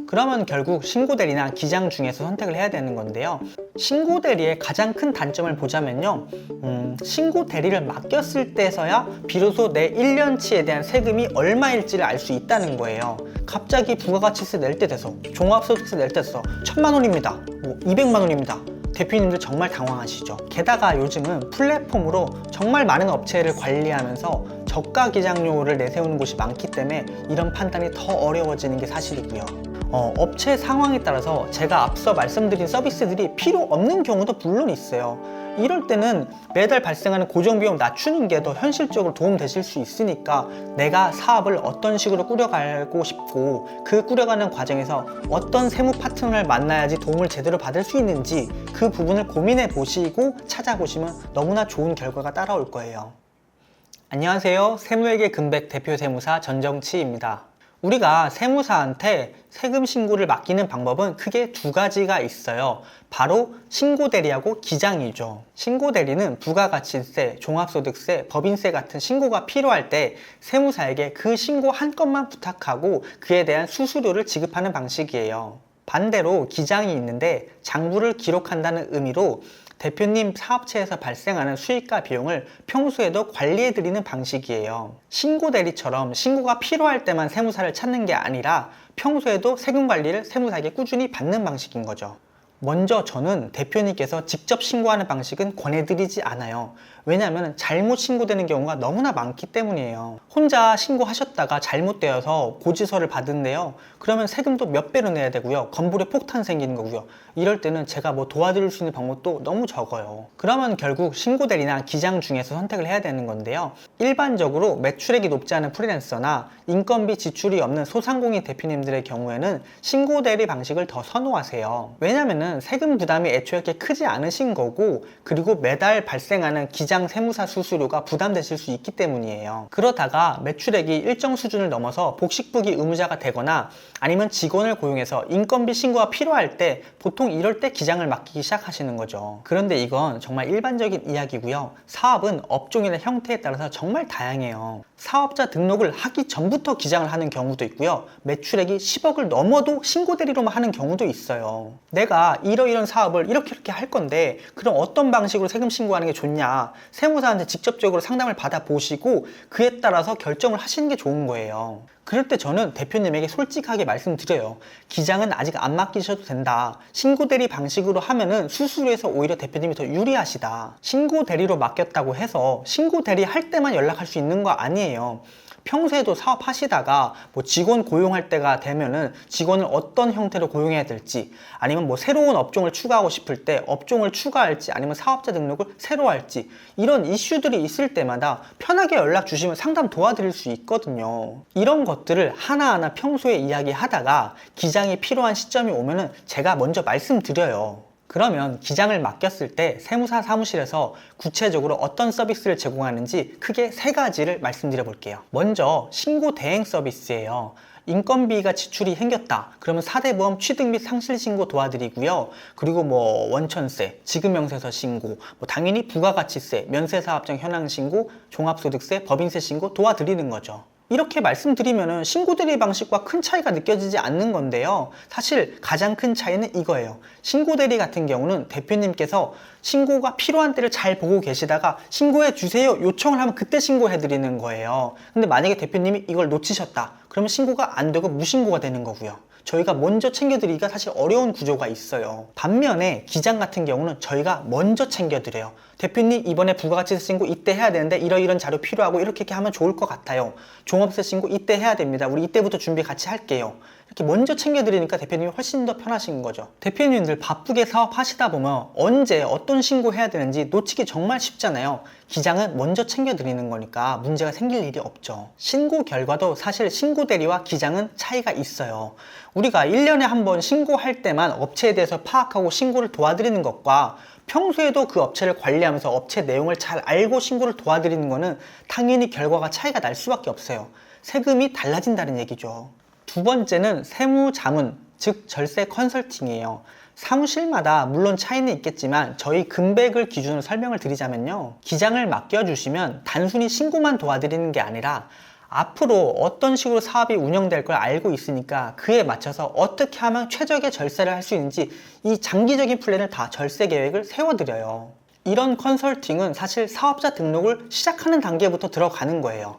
그러면 결국 신고대리나 기장 중에서 선택을 해야 되는 건데요. 신고대리의 가장 큰 단점을 보자면요, 신고대리를 맡겼을 때서야 비로소 내 1년치에 대한 세금이 얼마일지를 알 수 있다는 거예요. 갑자기 부가가치세 낼 때 돼서, 종합소득세 낼 때 돼서 1000만 원입니다, 200만 원입니다. 대표님들 정말 당황하시죠. 게다가 요즘은 플랫폼으로 정말 많은 업체를 관리하면서 저가 기장료를 내세우는 곳이 많기 때문에 이런 판단이 더 어려워지는 게 사실이고요. 업체 상황에 따라서 제가 앞서 말씀드린 서비스들이 필요 없는 경우도 물론 있어요. 이럴 때는 매달 발생하는 고정비용 낮추는 게 더 현실적으로 도움되실 수 있으니까 내가 사업을 어떤 식으로 꾸려가고 싶고 그 꾸려가는 과정에서 어떤 세무 파트너를 만나야지 도움을 제대로 받을 수 있는지 그 부분을 고민해 보시고 찾아보시면 너무나 좋은 결과가 따라올 거예요. 안녕하세요. 세무회계 금백 대표 세무사 전정치입니다. 우리가 세무사한테 세금 신고를 맡기는 방법은 크게 두 가지가 있어요. 바로 신고대리하고 기장이죠. 신고대리는 부가가치세, 종합소득세, 법인세 같은 신고가 필요할 때 세무사에게 그 신고 한 건만 부탁하고 그에 대한 수수료를 지급하는 방식이에요. 반대로 기장이 있는데 장부를 기록한다는 의미로 대표님 사업체에서 발생하는 수익과 비용을 평소에도 관리해드리는 방식이에요. 신고대리처럼 신고가 필요할 때만 세무사를 찾는 게 아니라 평소에도 세금 관리를 세무사에게 꾸준히 받는 방식인 거죠. 먼저 저는 대표님께서 직접 신고하는 방식은 권해드리지 않아요. 왜냐하면 잘못 신고되는 경우가 너무나 많기 때문이에요. 혼자 신고하셨다가 잘못되어서 고지서를 받은데요, 그러면 세금도 몇 배로 내야 되고요, 건불에 폭탄 생기는 거고요. 이럴 때는 제가 뭐 도와드릴 수 있는 방법도 너무 적어요. 그러면 결국 신고대리나 기장 중에서 선택을 해야 되는 건데요, 일반적으로 매출액이 높지 않은 프리랜서나 인건비 지출이 없는 소상공인 대표님들의 경우에는 신고대리 방식을 더 선호하세요. 왜냐면은 세금 부담이 애초에 그렇게 크지 않으신 거고, 그리고 매달 발생하는 기장 세무사 수수료가 부담되실 수 있기 때문이에요. 그러다가 매출액이 일정 수준을 넘어서 복식부기 의무자가 되거나 아니면 직원을 고용해서 인건비 신고가 필요할 때 보통 이럴 때 기장을 맡기기 시작하시는 거죠. 그런데 이건 정말 일반적인 이야기고요. 사업은 업종이나 형태에 따라서 정말 다양해요. 사업자 등록을 하기 전부터 기장을 하는 경우도 있고요, 매출액이 10억을 넘어도 신고대리로만 하는 경우도 있어요. 내가 이러이런 사업을 이렇게 할 건데 그럼 어떤 방식으로 세금 신고하는 게 좋냐, 세무사한테 직접적으로 상담을 받아보시고 그에 따라서 결정을 하시는 게 좋은 거예요. 그럴 때 저는 대표님에게 솔직하게 말씀드려요. 기장은 아직 안 맡기셔도 된다. 신고대리 방식으로 하면은 수수료에서 오히려 대표님이 더 유리하시다. 신고대리로 맡겼다고 해서 신고대리 할 때만 연락할 수 있는 거 아니에요. 평소에도 사업하시다가 뭐 직원 고용할 때가 되면은 직원을 어떤 형태로 고용해야 될지, 아니면 뭐 새로운 업종을 추가하고 싶을 때 업종을 추가할지, 아니면 사업자 등록을 새로 할지, 이런 이슈들이 있을 때마다 편하게 연락 주시면 상담 도와드릴 수 있거든요. 이런 것들을 하나하나 평소에 이야기하다가 기장이 필요한 시점이 오면은 제가 먼저 말씀드려요. 그러면 기장을 맡겼을 때 세무사 사무실에서 구체적으로 어떤 서비스를 제공하는지 크게 세 가지를 말씀드려 볼게요. 먼저 신고 대행 서비스예요. 인건비가 지출이 생겼다 그러면 4대 보험 취득 및 상실 신고 도와드리고요. 그리고 뭐 원천세, 지급명세서 신고, 뭐 당연히 부가가치세, 면세사업장 현황 신고, 종합소득세, 법인세 신고 도와드리는 거죠. 이렇게 말씀드리면은 신고대리 방식과 큰 차이가 느껴지지 않는 건데요. 사실 가장 큰 차이는 이거예요. 신고대리 같은 경우는 대표님께서 신고가 필요한 때를 잘 보고 계시다가 신고해 주세요 요청을 하면 그때 신고해 드리는 거예요. 근데 만약에 대표님이 이걸 놓치셨다 그러면 신고가 안 되고 무신고가 되는 거고요. 저희가 먼저 챙겨드리기가 사실 어려운 구조가 있어요. 반면에 기장 같은 경우는 저희가 먼저 챙겨드려요. 대표님 이번에 부가가치세 신고 이때 해야 되는데 이런 자료 필요하고 이렇게 하면 좋을 것 같아요. 종합세 신고 이때 해야 됩니다. 우리 이때부터 준비 같이 할게요. 이렇게 먼저 챙겨드리니까 대표님이 훨씬 더 편하신 거죠. 대표님들 바쁘게 사업하시다 보면 언제 어떤 신고 해야 되는지 놓치기 정말 쉽잖아요. 기장은 먼저 챙겨드리는 거니까 문제가 생길 일이 없죠. 신고 결과도 사실 신고대리와 기장은 차이가 있어요. 우리가 1년에 한 번 신고할 때만 업체에 대해서 파악하고 신고를 도와드리는 것과 평소에도 그 업체를 관리하면서 업체 내용을 잘 알고 신고를 도와드리는 거는 당연히 결과가 차이가 날 수밖에 없어요. 세금이 달라진다는 얘기죠. 두 번째는 세무자문, 즉 절세 컨설팅이에요. 사무실마다 물론 차이는 있겠지만 저희 금백을 기준으로 설명을 드리자면요, 기장을 맡겨주시면 단순히 신고만 도와드리는 게 아니라 앞으로 어떤 식으로 사업이 운영될 걸 알고 있으니까 그에 맞춰서 어떻게 하면 최적의 절세를 할 수 있는지 이 장기적인 플랜을 다 절세 계획을 세워드려요. 이런 컨설팅은 사실 사업자 등록을 시작하는 단계부터 들어가는 거예요.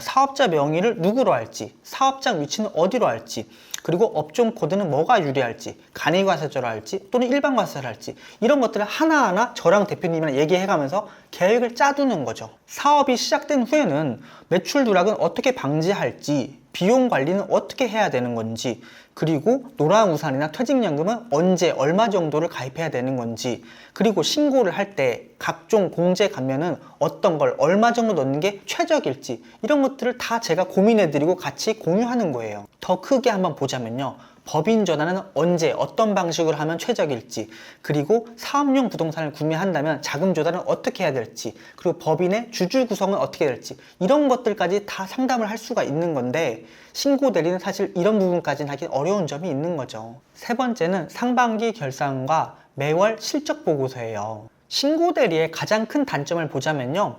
사업자 명의를 누구로 할지, 사업장 위치는 어디로 할지, 그리고 업종 코드는 뭐가 유리할지, 간이과세자로 할지 또는 일반과세자로 할지 이런 것들을 하나하나 저랑 대표님이랑 얘기해가면서 계획을 짜두는 거죠. 사업이 시작된 후에는 매출 누락은 어떻게 방지할지, 비용 관리는 어떻게 해야 되는 건지, 그리고 노란우산이나 퇴직연금은 언제 얼마 정도를 가입해야 되는 건지, 그리고 신고를 할 때 각종 공제 감면은 어떤 걸 얼마 정도 넣는 게 최적일지 이런 것들을 다 제가 고민해드리고 같이 공유하는 거예요. 더 크게 한번 보자면요, 법인 전환은 언제 어떤 방식으로 하면 최적일지, 그리고 사업용 부동산을 구매한다면 자금 조달은 어떻게 해야 될지, 그리고 법인의 주주 구성은 어떻게 될지 이런 것들까지 다 상담을 할 수가 있는 건데, 신고 대리는 사실 이런 부분까지는 하기 어려운 점이 있는 거죠. 세 번째는 상반기 결산과 매월 실적 보고서예요. 신고 대리의 가장 큰 단점을 보자면요,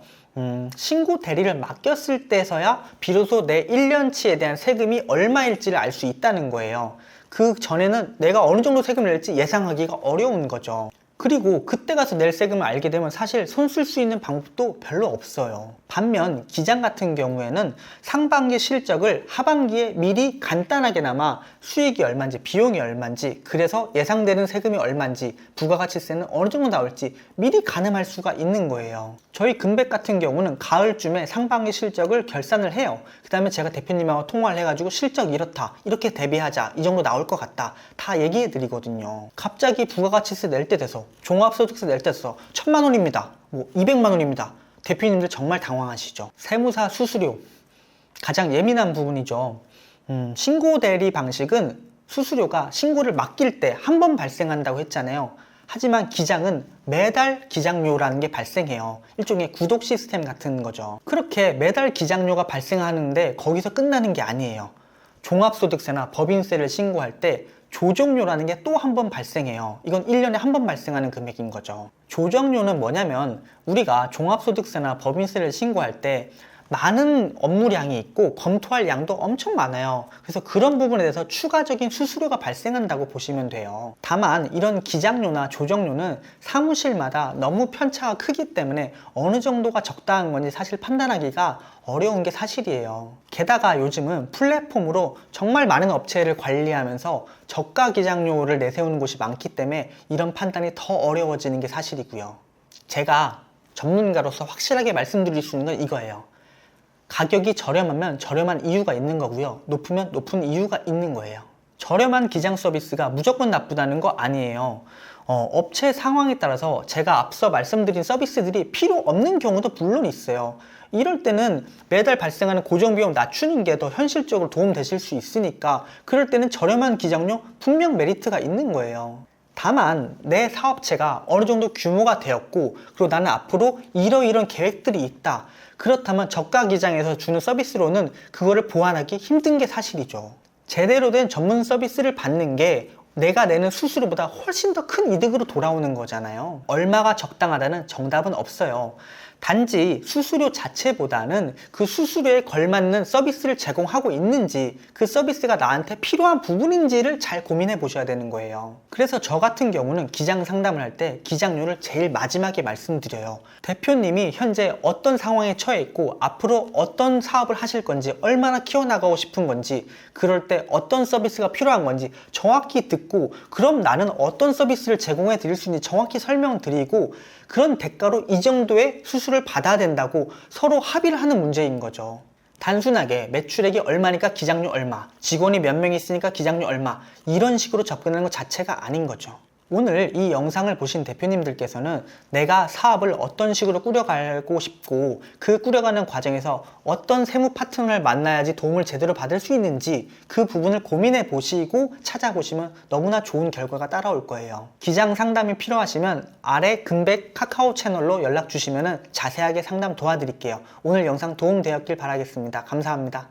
신고 대리를 맡겼을 때서야 비로소 내 1년치에 대한 세금이 얼마일지를 알 수 있다는 거예요. 그 전에는 내가 어느 정도 세금을 낼지 예상하기가 어려운 거죠. 그리고 그때 가서 낼 세금을 알게 되면 사실 손 쓸 수 있는 방법도 별로 없어요. 반면 기장 같은 경우에는 상반기 실적을 하반기에 미리 간단하게나마 수익이 얼마인지 비용이 얼마인지, 그래서 예상되는 세금이 얼마인지, 부가가치세는 어느 정도 나올지 미리 가늠할 수가 있는 거예요. 저희 금백 같은 경우는 가을쯤에 상반기 실적을 결산을 해요. 그 다음에 제가 대표님하고 통화를 해가지고 실적 이렇다, 이렇게 대비하자, 이 정도 나올 것 같다 다 얘기해 드리거든요. 갑자기 부가가치세 낼 때 돼서, 종합소득세 낼 때 돼서 1000만 원입니다, 뭐 200만 원입니다. 대표님들 정말 당황하시죠. 세무사 수수료 가장 예민한 부분이죠. 신고 대리 방식은 수수료가 신고를 맡길 때 한 번 발생한다고 했잖아요. 하지만 기장은 매달 기장료라는 게 발생해요. 일종의 구독 시스템 같은 거죠. 그렇게 매달 기장료가 발생하는데 거기서 끝나는 게 아니에요. 종합소득세나 법인세를 신고할 때 조정료라는 게 또 한 번 발생해요. 이건 1년에 한 번 발생하는 금액인 거죠. 조정료는 뭐냐면, 우리가 종합소득세나 법인세를 신고할 때 많은 업무량이 있고 검토할 양도 엄청 많아요. 그래서 그런 부분에 대해서 추가적인 수수료가 발생한다고 보시면 돼요. 다만 이런 기장료나 조정료는 사무실마다 너무 편차가 크기 때문에 어느 정도가 적당한 건지 사실 판단하기가 어려운 게 사실이에요. 게다가 요즘은 플랫폼으로 정말 많은 업체를 관리하면서 저가 기장료를 내세우는 곳이 많기 때문에 이런 판단이 더 어려워지는 게 사실이고요. 제가 전문가로서 확실하게 말씀드릴 수 있는 건 이거예요. 가격이 저렴하면 저렴한 이유가 있는 거고요, 높으면 높은 이유가 있는 거예요. 저렴한 기장 서비스가 무조건 나쁘다는 거 아니에요. 업체 상황에 따라서 제가 앞서 말씀드린 서비스들이 필요 없는 경우도 물론 있어요. 이럴 때는 매달 발생하는 고정비용 낮추는 게 더 현실적으로 도움 되실 수 있으니까 그럴 때는 저렴한 기장료 분명 메리트가 있는 거예요. 다만 내 사업체가 어느 정도 규모가 되었고, 그리고 나는 앞으로 이러이런 계획들이 있다, 그렇다면 저가 기장에서 주는 서비스로는 그거를 보완하기 힘든 게 사실이죠. 제대로 된 전문 서비스를 받는 게 내가 내는 수수료보다 훨씬 더 큰 이득으로 돌아오는 거잖아요. 얼마가 적당하다는 정답은 없어요. 단지 수수료 자체보다는 그 수수료에 걸맞는 서비스를 제공하고 있는지, 그 서비스가 나한테 필요한 부분인지를 잘 고민해 보셔야 되는 거예요. 그래서 저 같은 경우는 기장 상담을 할 때 기장료를 제일 마지막에 말씀드려요. 대표님이 현재 어떤 상황에 처해 있고 앞으로 어떤 사업을 하실 건지, 얼마나 키워나가고 싶은 건지, 그럴 때 어떤 서비스가 필요한 건지 정확히 듣고, 그럼 나는 어떤 서비스를 제공해 드릴 수 있는지 정확히 설명드리고, 그런 대가로 이 정도의 수수료를 받아야 된다고 서로 합의를 하는 문제인 거죠. 단순하게 매출액이 얼마니까 기장료 얼마, 직원이 몇 명 있으니까 기장료 얼마, 이런 식으로 접근하는 것 자체가 아닌 거죠. 오늘 이 영상을 보신 대표님들께서는 내가 사업을 어떤 식으로 꾸려가고 싶고, 그 꾸려가는 과정에서 어떤 세무 파트너를 만나야지 도움을 제대로 받을 수 있는지 그 부분을 고민해 보시고 찾아보시면 너무나 좋은 결과가 따라올 거예요. 기장 상담이 필요하시면 아래 금백 카카오 채널로 연락 주시면 자세하게 상담 도와드릴게요. 오늘 영상 도움 되었길 바라겠습니다. 감사합니다.